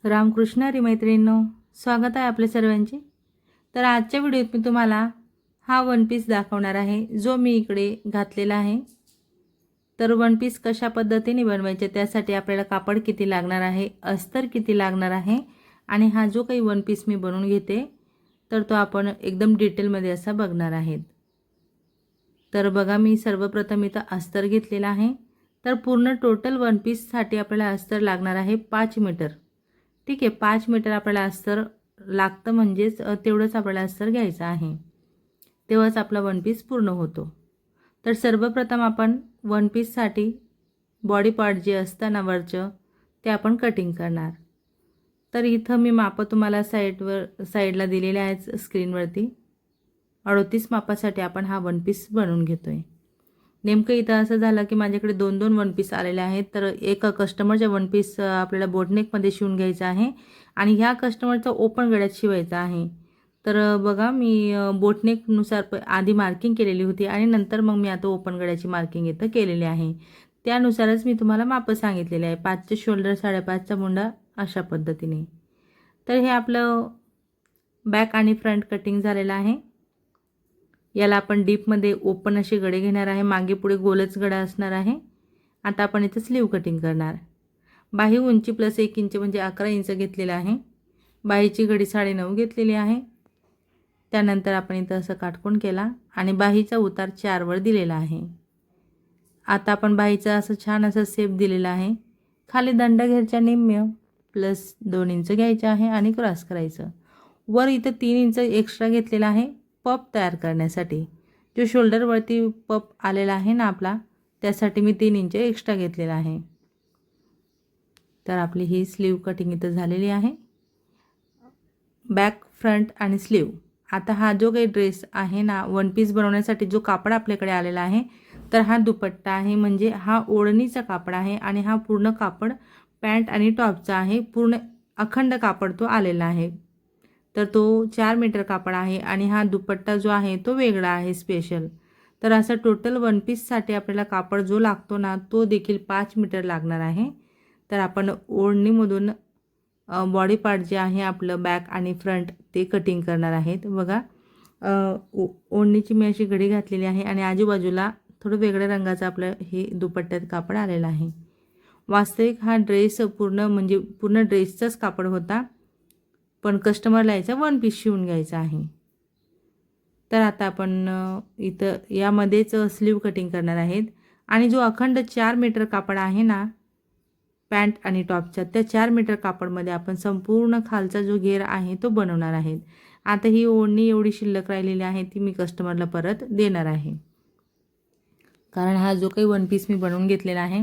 रामकृष्ण हरी मैत्रिणींनो, स्वागत आहे आपल्या सर्वांचे। तर आजच्या व्हिडिओत मी तुम्हाला हा वन पीस दाखवणार आहे जो मी इकडे घातलेला आहे। तर वन पीस कशा पद्धतीने बनवायचे, त्यासाठी आपल्याला कापड किती लागणार आहे, अस्तर किती लागणार आहे आणि हा जो काही वन पीस मी बनवून घेते तर तो आपण एकदम डिटेलमध्ये असा बघणार आहोत। तर बघा, मी सर्वप्रथम इथं अस्तर घेतलेला आहे। तर पूर्ण टोटल वन पीससाठी आपल्याला अस्तर लागणार आहे 5 मीटर। ठीक आहे, 5 मीटर आपल्याला अस्तर लागतं, म्हणजेच तेवढंच आपल्याला अस्तर घ्यायचं आहे, तेव्हाच आपला वन पीस पूर्ण होतो। तर सर्वप्रथम आपण वन पीससाठी बॉडी पार्ट जे असतं ना वरचं, ते आपण कटिंग करणार। तर इथं मी माप तुम्हाला साईडला दिलेले आहेत स्क्रीनवरती। 38 मापासाठी आपण हा वन पीस बनवून घेतोय। नेमकं इथं असं झालं की माझ्याकडे 2-2 वन पीस आलेले आहेत। तर एक कस्टमरचा वन पीस आपल्याला बोटनेकमध्ये शिवून घ्यायचा आहे आणि ह्या कस्टमरचा ओपन गळ्यात शिवायचा आहे। तर बघा, मी बोटनेकनुसार आधी मार्किंग केलेली होती आणि नंतर मग मी आता ओपन गळ्याची मार्किंग इथं केलेली आहे। त्यानुसारच मी तुम्हाला माप सांगितलेले आहे। 5चे शोल्डर, 5.5चा मुंडा, अशा पद्धतीने। तर हे आपलं बॅक आणि फ्रंट कटिंग झालेलं आहे। याला आपण डीपमध्ये ओपन असे गळे घेणार आहे, मागे पुढे गोलच गळा असणार आहे। आता आपण इथे स्लीव कटिंग करणार। बाही उंची प्लस 1 इंच म्हणजे 11 इंच घेतलेला आहे। बाहीची घडी 9.5 घेतलेली आहे। त्यानंतर आपण इथं असं काटकोन केला आणि बाहीचा उतार 4 वर दिलेला आहे। आता आपण बाहीचा असं छान असा शेप दिलेला आहे। खाली दंडघेरच्या निम्म्य प्लस 2 इंच घ्यायचे आहे आणि क्रॉस करायचं। वर इथं 3 इंच एक्स्ट्रा घेतलेला आहे पप तयार करण्यासाठी। जो शोल्डरवरती पप आलेला आहे ना आपला, त्यासाठी मी 3 इंच एक्स्ट्रा घेतलेला आहे। तर आपली ही स्लीव कटिंग इथं झालेली आहे, बॅक, फ्रंट आणि स्लीव। आता हा जो काही ड्रेस आहे ना, वन पीस बनवण्यासाठी जो कापड आपल्याकडे आलेला आहे, तर हा दुपट्टा आहे, म्हणजे हा ओढणीचा कापड आहे आणि हा पूर्ण कापड पॅन्ट आणि टॉपचा आहे। पूर्ण अखंड कापड तो आलेला आहे। तर तो 4 मीटर कापड आहे आणि हा दुपट्टा जो आहे तो वेगळा आहे, स्पेशल। तर असं टोटल वन पीससाठी आपल्याला कापड जो लागतो ना, तो देखील 5 मीटर लागणार आहे। तर आपण ओढणीमधून बॉडी पार्ट जे आहे आपलं बॅक आणि फ्रंट ते कटिंग करणार आहेत। बघा, ओढणीची मी अशी घडी घातलेली आहे आणि आजूबाजूला थोडं वेगळ्या रंगाचं आपलं हे दुपट्ट्यात कापड आलेलं आहे। वास्तविक हा ड्रेस पूर्ण ड्रेसचाच कापड होता, पण कस्टमरला याचा वन पीस शिवून घ्यायचा आहे। तर आता आपण इथं यामध्येच स्लीव कटिंग करणार आहेत आणि जो अखंड 4 मीटर कापड आहे ना पॅन्ट आणि टॉपच्या, त्या 4 मीटर कापडमध्ये आपण संपूर्ण खालचा जो घेर आहे तो बनवणार आहेत। आता ही ओढणी एवढी शिल्लक राहिलेली आहे ती मी कस्टमरला परत देणार आहे, कारण हा जो काही वन पीस मी बनवून घेतलेला आहे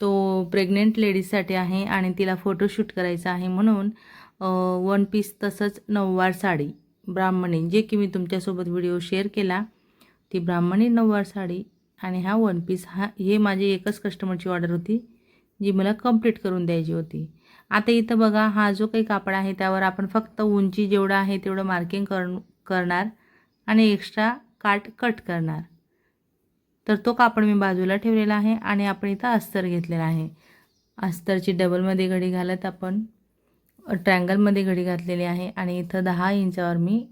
तो प्रेग्नेंट लेडीजसाठी आहे आणि तिला फोटोशूट करायचा आहे। म्हणून वन पीस तसंच नऊवार साडी ब्राह्मणी, जे की मी तुमच्यासोबत व्हिडिओ शेअर केला, ती ब्राह्मणी नऊवार साडी आणि हा वन पीस, हे माझी एकच कस्टमरची ऑर्डर होती जी मला कंप्लीट करून द्यायची होती। आता इथं बघा, हा जो काही कापड आहे त्यावर आपण फक्त उंची जेवढं आहे तेवढं मार्किंग करणार आणि एक्स्ट्रा कट करणार। तर तो कापड मी बाजूला ठेवलेला आहे आणि आपण इथं अस्तर घेतलेला आहे। अस्तरची डबलमध्ये घडी घालत आपण ट्रायंगलमध्ये घडी घातलेली आहे आणि इथं 10 इंचावर मी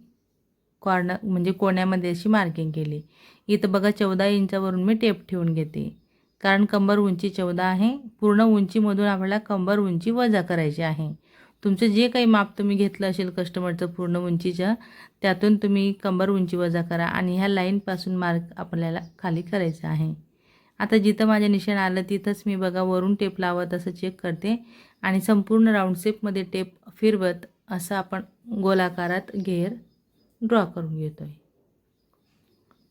कॉर्नर म्हणजे कोण्यामध्ये अशी मार्किंग केली। इथं बघा 14 इंचावरून मी टेप ठेवून घेते, कारण कंबर उंची 14 आहे। पूर्ण उंचीमधून आपल्याला कंबर उंची वजा करायची आहे। तुमचं जे काही माप तुम्ही घेतलं असेल कस्टमरचं पूर्ण उंचीचं, त्यातून तुम्ही कंबर उंची वजा करा आणि ह्या लाईनपासून मार्क आपल्याला खाली करायचं आहे। आता जिथं माझे निशाण आलं तिथंच मी बघा वरून टेप लावत असं चेक करते आणि संपूर्ण राऊंड शेपमध्ये टेप फिरवत असं आपण गोलाकारात घेर ड्रॉ करून घेतोय।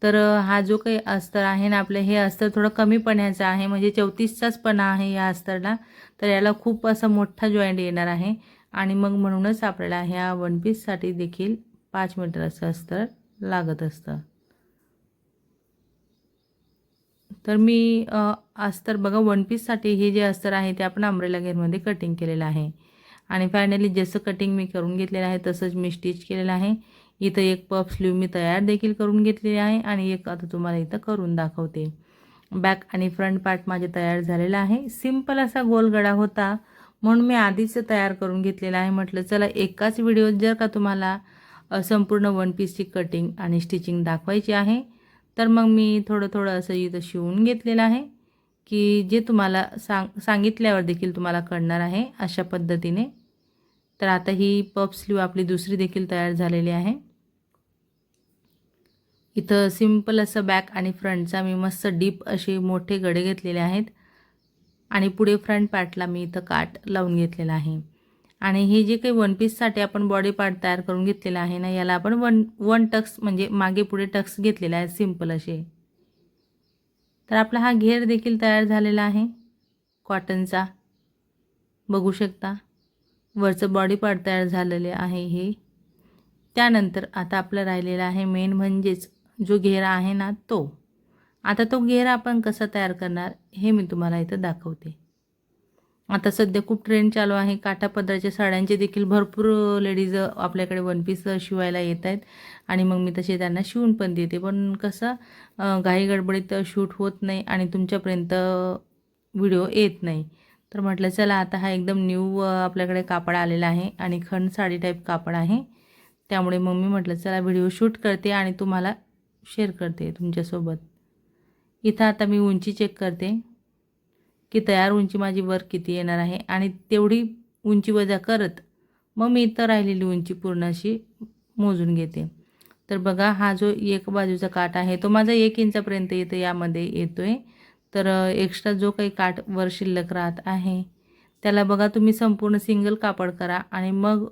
तर हा जो काही अस्तर आहे ना आपलं, हे अस्तर थोडं कमी पण्याचं आहे, म्हणजे 34चाच पणा आहे या अस्तरला। तर याला खूप असा मोठा जॉईंट येणार आहे आणि मग म्हणूनच आपल्याला ह्या वन पीससाठी देखील 5 मीटर असं अस्तर लागत असतं। तर मी अस्तर बघा, वन पीससाठी हे जे अस्तर आहे ते आपण अम्ब्रेला घेरमध्ये कटिंग केलेलं आहे आणि फायनली जसं कटिंग मी करून घेतलेलं आहे तसंच मी स्टिच केलेलं आहे। इथं एक पफ स्लीव मी तयार देखील करून घेतलेली आहे आणि एक आता तुम्हाला इथं करून दाखवते। बॅक आणि फ्रंट पार्ट माझे तयार झालेला आहे। सिंपल असा गोल गळा होता, म्हणून मी आधीच तयार करून घेतलेलं आहे. म्हटलं चला एकाच व्हिडिओत जर का तुम्हाला संपूर्ण वन पीसची कटिंग आणि स्टिचिंग दाखवायची आहे, तर मग मी थोडं असं इथं शिवून घेतलेलं आहे, की जे तुम्हाला सांगितल्यावर देखील तुम्हाला कळणार आहे अशा पद्धतीने. तर आता ही पफ स्लीव आपली दुसरी देखील तयार झालेली आहे. इथं सिंपल असं बॅक आणि फ्रंटचा मी मस्त डीप असे मोठे गडे घेतलेले आहेत आणि पुढे फ्रंट पार्टला मी इथं काट लावून घेतलेला आहे. आणि हे जे काही वन पीससाठी आपण बॉडी पार्ट तयार करून घेतलेला आहे ना, याला आपण वन टक्स म्हणजे मागे पुढे टक्स घेतलेले आहेत सिंपल असे. तर आपला हा घेर देखील तयार झालेला आहे कॉटनचा, बघू शकता. वरचं बॉडी पार्ट तयार झालेले आहे हे. त्यानंतर आता आपलं राहिलेलं आहे मेन म्हणजेच जो घेरा आहे ना तो. आता तो घेरा आपण कसा तयार करणार हे मी तुम्हाला इथं दाखवते. आता सध्या खूप ट्रेंड चालू आहे काठापदराच्या साड्यांचे देखील भरपूर लेडीज आपल्याकडे वन पीस शिवायला येत आहेत आणि मग मी तसे त्यांना शिवून पण देते. पण कसं घाई गडबडीत शूट होत नाही आणि तुमच्यापर्यंत व्हिडिओ येत नाही. तर म्हटलं चला आता हा एकदम न्यू आपल्याकडे कापड आलेला आहे आणि खण साडी टाईप कापड आहे. त्यामुळे मग मी म्हटलं चला व्हिडिओ शूट करते आणि तुम्हाला शेअर करते तुमच्यासोबत. इथं आता मी उंची चेक करते की तयार उंची माझी वर किती येणार आहे आणि तेवढी उंची वजा करत मग मी इथं राहिलेली उंची पूर्ण अशी मोजून घेते. तर बघा हा जो एक बाजूचा काठ आहे तो माझा 1 इंचापर्यंत इथं यामध्ये येतो आहे. तर एक्स्ट्रा जो काही काठ वर शिल्लक राहत आहे त्याला बघा तुम्ही संपूर्ण सिंगल कापड करा आणि मग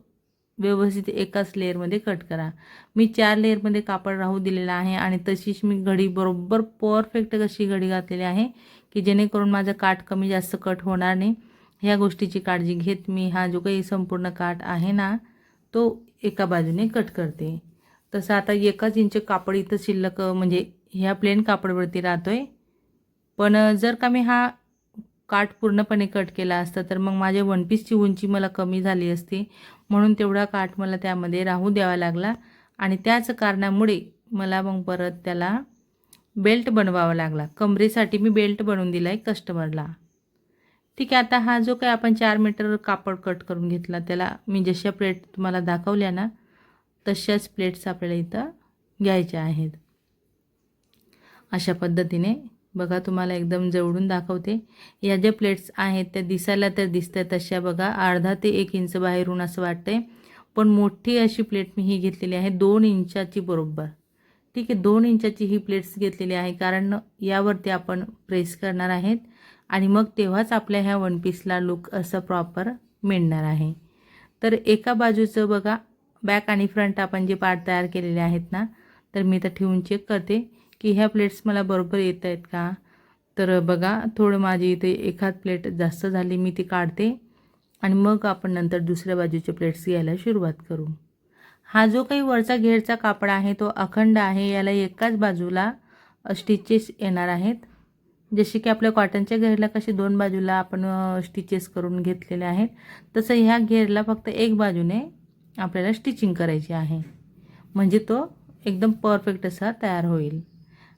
व्यवस्थित एकाच लेअरमध्ये कट करा. मी 4 लेअरमध्ये कापड राहू दिलेला आहे आणि तशीच मी घडी बरोबर परफेक्ट कशी घडी घातलेली आहे की जेणेकरून माझा काठ कमी जास्त कट होणार नाही. ह्या गोष्टीची काळजी घेत मी हा जो काही संपूर्ण काठ आहे ना तो एका बाजूने कट करते. तसं आता 1 इंच कापड इथं शिल्लक म्हणजे ह्या प्लेन कापडवरती राहतोय. पण जर का मी हा काठ पूर्णपणे कट केला असता तर मग माझ्या वन पीसची उंची मला कमी झाली असती. म्हणून तेवढा काठ मला त्यामध्ये राहू द्यावा लागला आणि त्याच कारणामुळे मला मग परत त्याला बेल्ट बनवावा लागला. कमरेसाठी मी बेल्ट बनवून दिला आहे कस्टमरला. ठीक आहे. आता हा जो काही आपण 4 मीटर कापड कट करून घेतला त्याला मी जशा प्लेट तुम्हाला दाखवल्या ना तशाच प्लेट्स आपल्याला इथं घ्यायच्या आहेत. अशा पद्धतीने बघा तुम्हाला एकदम जवळून दाखवते. या ज्या प्लेट्स आहेत त्या दिसायला तर दिसतात तशा बघा अर्धा ते 1 इंच बाहेरून असं वाटतंय. पण मोठी अशी प्लेट मी ही घेतलेली आहे 2 इंचाची बरोबर. ठीक आहे. 2 इंचाची ही प्लेट्स घेतलेली आहे कारण यावरती आपण प्रेस करणार आहेत आणि मग तेव्हाच आपल्या ह्या वन पीसला लुक असं प्रॉपर मिळणार आहे. तर एका बाजूचं बघा बॅक आणि फ्रंट आपण जे पार्ट तयार केलेले आहेत ना तर मी तर ठेवून चेक करते की ह्या प्लेट्स मला बरोबर येत आहेत का. तर बघा थोडं माझी इथे एखाद प्लेट जास्त झाली मी ती काढते आणि मग आपण नंतर दुसऱ्या बाजूचे प्लेट्स घ्यायला सुरुवात करू. हा जो काही वरचा घेरचा कापड आहे तो अखंड आहे. याला एकाच बाजूला स्टिचेस येणार आहेत. जसे की आपल्या कॉटनच्या घेरला कसे 2 बाजूला आपण स्टिचेस करून घेतलेले आहेत तसं ह्या घेरला फक्त एक बाजूने आपल्याला स्टिचिंग करायची आहे म्हणजे तो एकदम परफेक्ट असा तयार होईल.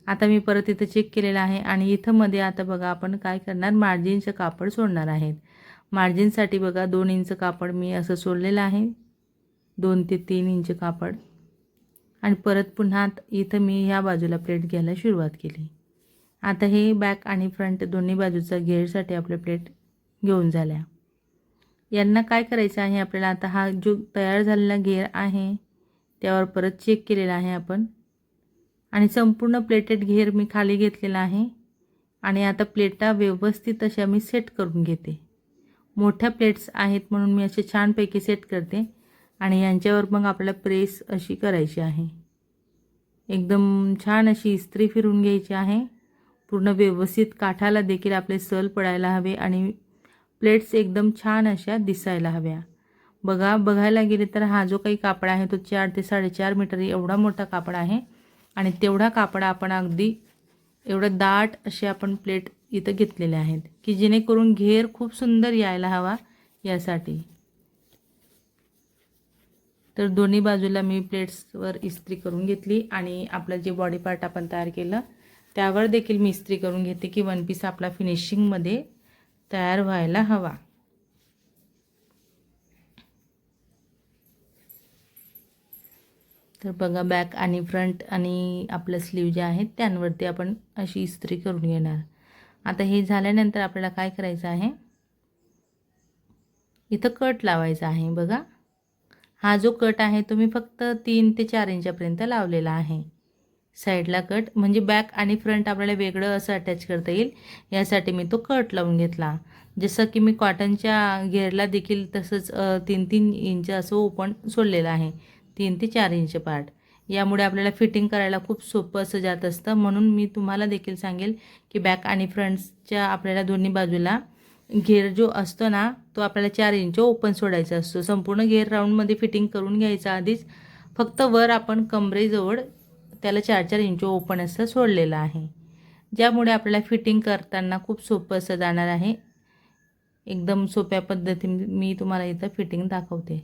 आता मी परत इथं चेक केलेलं आहे आणि इथं मध्ये आता बघा आपण काय करणार मार्जिनचं कापड सोडणार आहेत. मार्जिनसाठी बघा 2 इंच कापड मी असं सोडलेलं आहे. 2 ते 3 इंच कापड आणि परत पुन्हा इथं मी ह्या बाजूला प्लेट घ्यायला सुरुवात केली. आता हे बॅक आणि फ्रंट दोन्ही बाजूचा घेरसाठी आपल्या प्लेट घेऊन झाल्या. यांना काय करायचं आहे आपल्याला आता हा जो तयार झालेला घेर आहे त्यावर परत चेक केलेला आहे आपण आणि संपूर्ण प्लेटेड घेर मी खाली घेतलेला आहे आणि आता प्लेटा व्यवस्थित अशा मी सेट करून घेते. मोठ्या प्लेट्स आहेत म्हणून मी असे छानपैकी सेट करते आणि यांच्यावर मग आपल्याला प्रेस अशी करायची आहे. एकदम छान अशी इस्त्री फिरून घ्यायची आहे. पूर्ण व्यवस्थित काठाला देखील आपले सल पडायला हवे आणि प्लेट्स एकदम छान अशा दिसायला हव्या. बघायला गेले तर हा जो काही कापड आहे तो 4 ते 4.5 मीटर एवढा मोठा कापड आहे आणि तेवढा कापड आपण अगदी एवढं दाट असे आपण प्लेट इथं घेतलेले आहेत की जेणेकरून घेर खूप सुंदर यायला हवा यासाठी. तर दोन्ही बाजूला मी प्लेट्सवर इस्त्री करून घेतली आणि आपलं जे बॉडी पार्ट आपण तयार केलं त्यावर देखील मी इस्त्री करून घेते की वन पीस आपला फिनिशिंगमध्ये तयार व्हायला हवा. तर बघा बॅक आणि फ्रंट आणि आपलं स्लीव जे आहेत त्यांवरती आपण अशी इस्त्री करून घेणार. आता हे झाल्यानंतर आपल्याला काय करायचं आहे, इथं कट लावायचा आहे. बघा हा जो कट आहे तो मी फक्त 3 ते 4 इंचापर्यंत लावलेला आहे. साईडला कट म्हणजे बॅक आणि फ्रंट आपल्याला वेगळं असं अटॅच करता येईल यासाठी मी तो कट लावून घेतला. जसं की मी कॉटनच्या घेरला देखील तसंच 3-3 इंच असं ओपन सोडलेलं आहे, 3 ते 4 इंच पार्ट. यामुळे आपल्याला फिटिंग करायला खूप सोपं असं जात असतं. म्हणून मी तुम्हाला देखील सांगेल की बॅक आणि फ्रंटच्या आपल्याला दोन्ही बाजूला घेर जो असतो ना तो आपल्याला 4 इंच ओपन सोडायचा असतो. संपूर्ण घेर राऊंडमध्ये फिटिंग करून घ्यायचा आधीच. फक्त वर आपण कमरेजवळ त्याला 4-4 इंच ओपन असं सोडलेलं आहे, ज्यामुळे आपल्याला फिटिंग करताना खूप सोपं असं जाणार आहे. एकदम सोप्या पद्धतीने मी तुम्हाला इथं फिटिंग दाखवते.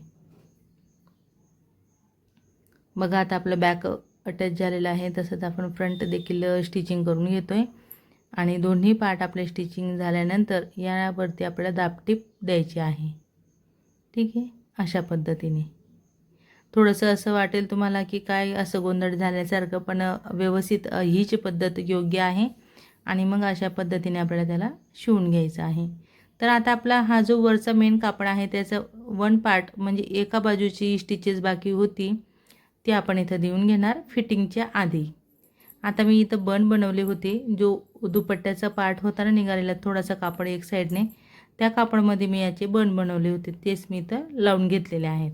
बघा आता आपलं बॅक अटॅच झालेलं आहे, तसंच आपण फ्रंट देखील स्टिचिंग करून घेतोय. आणि दोन्ही पार्ट आपले स्टिचिंग झाल्यानंतर यावरती आपल्याला दाबटीप द्यायची आहे. ठीक आहे, अशा पद्धतीने. थोडंसं असं वाटेल तुम्हाला की काय असं गोंधळ झाल्यासारखं, पण व्यवस्थित हीच पद्धत योग्य आहे. आणि मग अशा पद्धतीने आपल्याला त्याला शिवून घ्यायचं आहे. तर आता आपला हा जो वरचा मेन कापड आहे त्याचा 1 पार्ट म्हणजे एका बाजूची स्टिचेस बाकी होती ती आपण इथं देऊन घेणार फिटिंगच्या आधी. आता मी इथं बन बनवले होते, जो दुपट्ट्याचा पार्ट होता ना निघालेला थोडासा कापड एक साईडने, त्या कापडमध्ये मी याचे बन बनवले होते, तेच मी इथं लावून घेतलेले आहेत.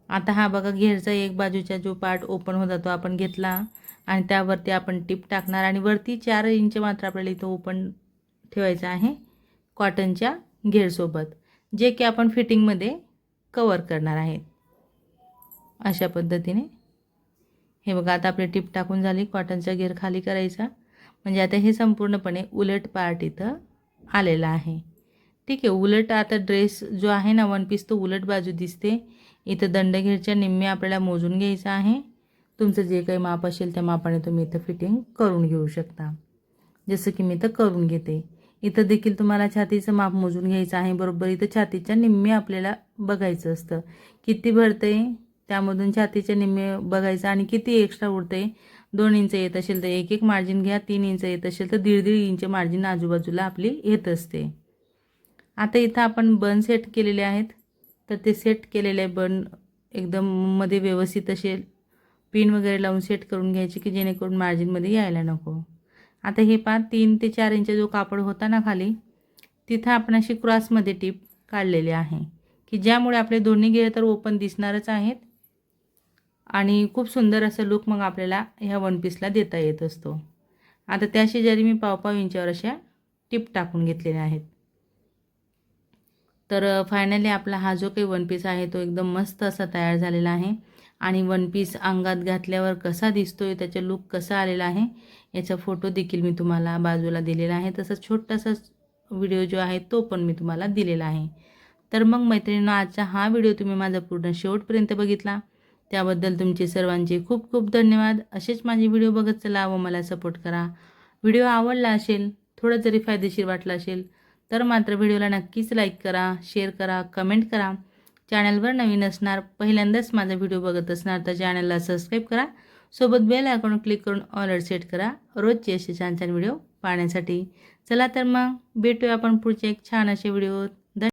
आता हा बघा घेरचा एक बाजूचा जो पार्ट ओपन होता तो आपण घेतला आणि त्यावरती आपण टिप टाकणार आणि वरती 4 इंच मात्र आपल्याला इथं ओपन ठेवायचं आहे कॉटनच्या घेरसोबत, जे की आपण फिटिंगमध्ये कवर करणार आहेत. अशा पद्धतीने हे बघा आता आपली टिप टाकून झाली. कॉटनचा घेर खाली करायचा म्हणजे आता हे संपूर्णपणे उलट पार्ट इथं आलेला आहे. ठीक आहे, उलट आता ड्रेस जो आहे ना वन पीस तो उलट बाजू दिसते. इथं दंडघेरच्या निम्मे आपल्याला मोजून घ्यायचं आहे. तुमचं जे काही माप असेल त्या मापाने तुम्ही इथं फिटिंग करून घेऊ शकता, जसं की मी इथं करून घेते. इथं देखील तुम्हाला छातीचं माप मोजून घ्यायचं आहे. बरोबर इथं छातीच्या निम्मे आपल्याला बघायचं असतं किती भरते, त्यामधून छातीच्या निम्मे बघायचं आणि किती एक्स्ट्रा उरते. 2 इंच येत असेल तर 1-1 मार्जिन घ्या, 3 इंच येत असेल तर 1.5-1.5 इंच मार्जिन आजूबाजूला आपली येत असते. आता इथं आपण बन सेट केलेले आहेत, तर ते सेट केलेले बन एकदम मध्ये व्यवस्थित असे पिन वगैरे लावून सेट करून घ्यायचे की जेणेकरून मार्जिनमध्ये यायला नको. आता हे 3 ते 4 इंच जो कापड होता ना खाली, तिथं आपण अशी क्रॉसमध्ये टिप काढलेली आहे की ज्यामुळे आपले दोन्ही घेर तर ओपन दिसणारच आहेत आणि खूप सुंदर असं लुक मग आपल्याला ह्या वन पीसला देता येत असतो. आता त्या शेजारी मी 1.5 इंचावर अशा टिप टाकून घेतलेल्या आहेत. तर फायनली आपला हा जो काही वन पीस आहे तो एकदम मस्त असा तयार झालेला आहे. आणि वन पीस अंगात घातल्यावर कसा दिसतोय, त्याचा लुक कसा आलेला आहे याचा फोटो देखील मी तुम्हाला बाजूला दिलेला आहे. तसंच छोटासा व्हिडिओ जो आहे तो पण मी तुम्हाला दिलेला आहे. तर मग मैत्रिणींनो, आजचा हा व्हिडिओ तुम्ही माझा पूर्ण शेवटपर्यंत बघितला त्याबद्दल तुमचे सर्वांचे खूप खूप धन्यवाद. असेच माझे व्हिडिओ बघत चला व मला सपोर्ट करा. व्हिडिओ आवडला असेल, थोडं जरी फायदेशीर वाटलं असेल तर मात्र व्हिडिओला नक्कीच लाईक करा, शेअर करा, कमेंट करा. चॅनलवर नवीन असणार, पहिल्यांदाच माझा व्हिडिओ बघत असणार तर चॅनलला सबस्क्राईब करा. सोबत बेल आयकॉन क्लिक करून ऑल सेट करा रोजचे असे छान छान व्हिडिओ पाहण्यासाठी. चला तर मग भेटूया आपण पुढचे एक छान असे व्हिडिओ.